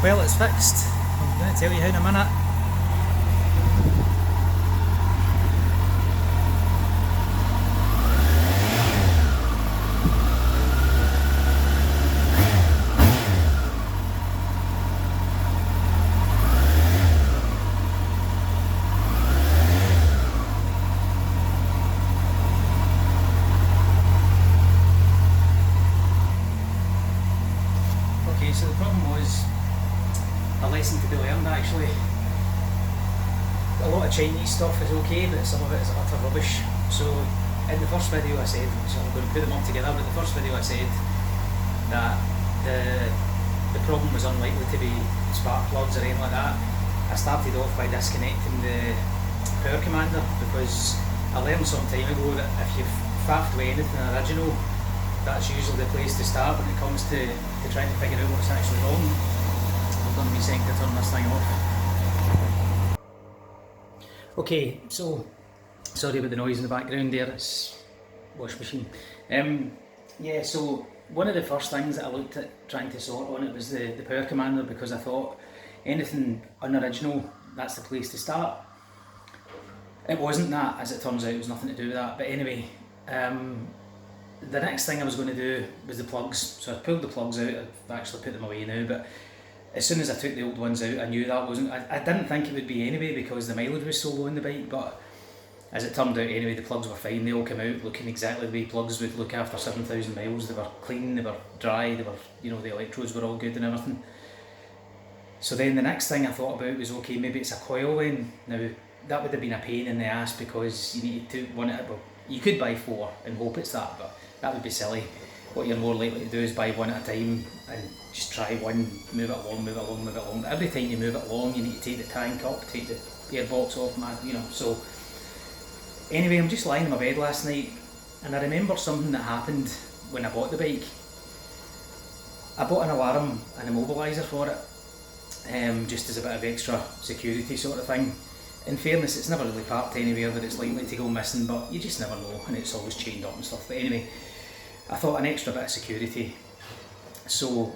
Well, it's fixed. I'm going to tell you how in a minute. Okay, so the problem was a lesson to be learned actually. A lot of Chinese stuff is okay, but some of it is utter rubbish. So in the first video I said, so I'm going to put them all together, but the first video I said that the problem was unlikely to be spark plugs or anything like that. I started off by disconnecting the power commander because I learned some time ago that if you've faffed with anything original, that's usually the place to start when it comes to trying to figure out what's actually wrong. I've done me saying to turn this thing off. Okay, so sorry about the noise in the background there, it's wash machine. Yeah, so one of the first things that I looked at trying to sort on it was the power commander, because I thought anything unoriginal, that's the place to start. It wasn't that, as it turns out, it was nothing to do with that, but anyway, the next thing I was going to do was the plugs. So I pulled the plugs out, I've actually put them away now, but as soon as I took the old ones out I knew that wasn't, I didn't think it would be anyway because the mileage was so low on the bike, but as it turned out anyway the plugs were fine. They all came out looking exactly the way plugs would look after 7,000 miles. They were clean, they were dry, they were, you know, the electrodes were all good and everything. So then the next thing I thought about was, okay, maybe it's a coil then. Now that would have been a pain in the ass because you need to one at, well, you could buy 4 and hope it's that, but that would be silly. What you're more likely to do is buy one at a time and just try one, move it along, move it along, move it along. But every time you move it along, you need to take the tank up, take the gearbox off, you know. So anyway, I'm just lying in my bed last night and I remember something that happened when I bought the bike. I bought an alarm and immobiliser for it, just as a bit of extra security sort of thing. In fairness, it's never really parked anywhere that it's likely to go missing, but you just never know, and it's always chained up and stuff. But anyway, I thought an extra bit of security, so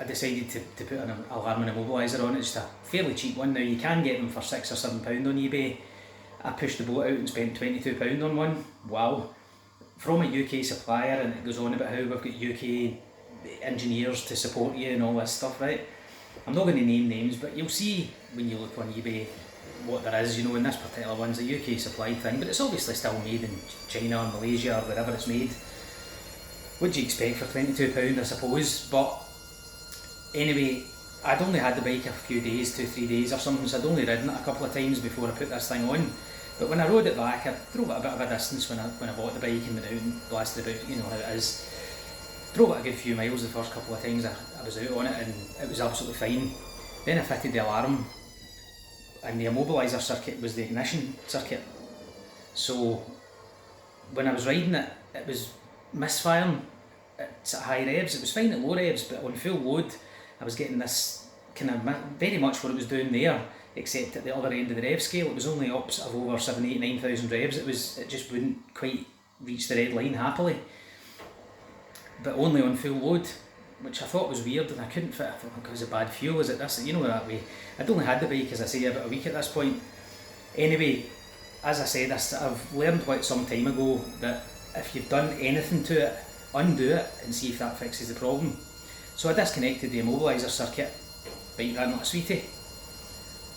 I decided to put an alarm and immobiliser on it. It's just a fairly cheap one. Now you can get them for £6 or £7 on eBay. I pushed the boat out and spent £22 on one. Wow. From a UK supplier, and it goes on about how we've got UK engineers to support you and all this stuff, right? I'm not going to name names, but you'll see when you look on eBay what there is, you know, in this particular one's a UK supplied thing, but it's obviously still made in China or Malaysia or wherever it's made. What do you expect for £22, I suppose? But anyway, I'd only had the bike a few days, 2-3 days or something, so I'd only ridden it a couple of times before I put this thing on. But when I rode it back, I drove it a bit of a distance when I bought the bike and went out and blasted about, you know how it is. Drove it a good few miles the first couple of times I was out on it, and it was absolutely fine. Then I fitted the alarm, and the immobiliser circuit was the ignition circuit. So when I was riding it, it was misfiring. It's at high revs. It was fine at low revs, but on full load I was getting this kind of very much what it was doing there, except at the other end of the rev scale it was only up of over 7, 8, 9,000 revs. It just wouldn't quite reach the red line happily, but only on full load, which I thought was weird, and I couldn't fit. I thought, because of bad fuel, is it this, you know, that way. I'd only had the bike, as I say, about a week at this point. Anyway, as I said, I've learned what some time ago that if you've done anything to it, undo it and see if that fixes the problem. So I disconnected the immobiliser circuit, bike ran like a sweetie.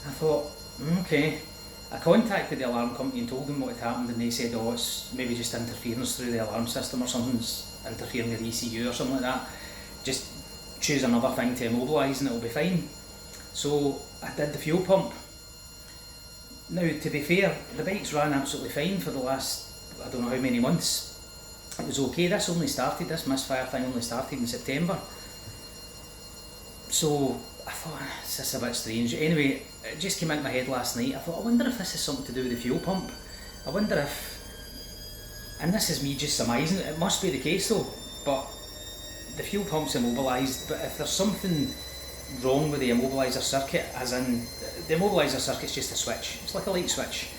I thought, okay. I contacted the alarm company and told them what had happened, and they said, oh, it's maybe just interference through the alarm system or something's interfering with the ECU or something like that. Just choose another thing to immobilise and it'll be fine. So I did the fuel pump. Now, to be fair, the bike's ran absolutely fine for the last, I don't know how many months. It was okay. This misfire thing only started in September. So I thought, this is a bit strange. Anyway, it just came into my head last night. I thought, I wonder if this is something to do with the fuel pump. I wonder if, and this is me just surmising, it must be the case though, but the fuel pump's immobilised, but if there's something wrong with the immobiliser circuit, as in, the immobiliser circuit's just a switch. It's like a light switch.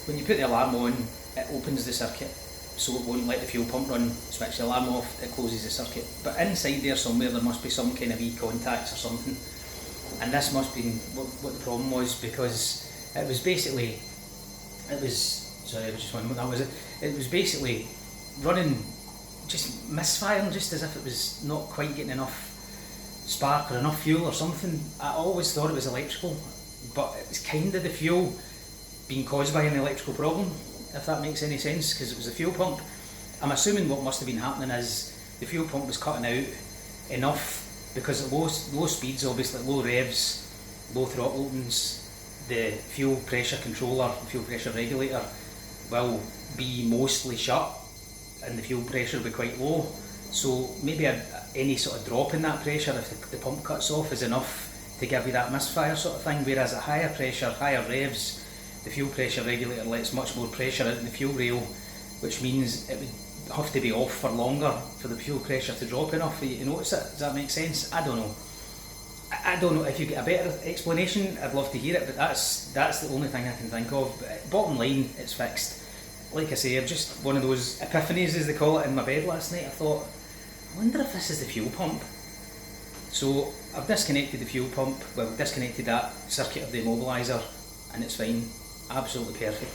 When you put the alarm on, it opens the circuit, so it won't let the fuel pump run. Switch the alarm off, it closes the circuit. But inside there somewhere, there must be some kind of wee contacts or something. and this must have been what the problem was, because it was basically, it was, sorry I was just wondering what that was, it was basically running, just misfiring, just as if it was not quite getting enough spark or enough fuel or something. I always thought it was electrical, but it was kind of the fuel being caused by an electrical problem, if that makes any sense, because it was the fuel pump. I'm assuming what must have been happening is the fuel pump was cutting out enough, because at low speeds, obviously low revs, low throttle openings, the fuel pressure controller, the fuel pressure regulator will be mostly shut and the fuel pressure will be quite low. So maybe any sort of drop in that pressure, if the pump cuts off, is enough to give you that misfire sort of thing, whereas at higher pressure, higher revs, the fuel pressure regulator lets much more pressure out in the fuel rail, which means it would have to be off for longer for the fuel pressure to drop enough for you to notice it. Does that make sense? I don't know. I don't know. If you get a better explanation, I'd love to hear it, but that's the only thing I can think of. But bottom line, it's fixed. Like I say, I've just one of those epiphanies, as they call it, in my bed last night. I thought, I wonder if this is the fuel pump. So I've disconnected the fuel pump, well, disconnected that circuit of the immobiliser, and it's fine. Absolutely perfect.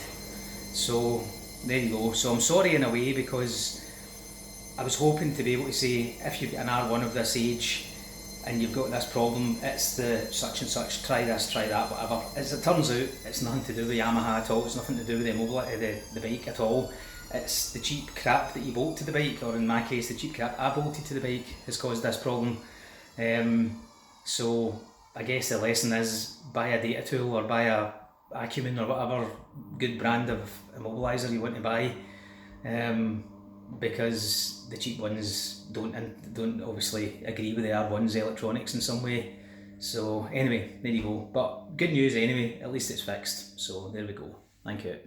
So there you go. So I'm sorry in a way, because I was hoping to be able to say, if you've got an R1 of this age and you've got this problem, it's the such and such, try this, try that, whatever. As it turns out, it's nothing to do with Yamaha at all, it's nothing to do with the bike at all. It's the cheap crap that you bolt to the bike, or in my case, the cheap crap I bolted to the bike has caused this problem. So I guess the lesson is, buy a data tool or buy a Acumen or whatever good brand of immobiliser you want to buy, because the cheap ones don't obviously agree with the R1's electronics in some way. So anyway, there you go. But good news anyway, at least it's fixed. So there we go. Thank you.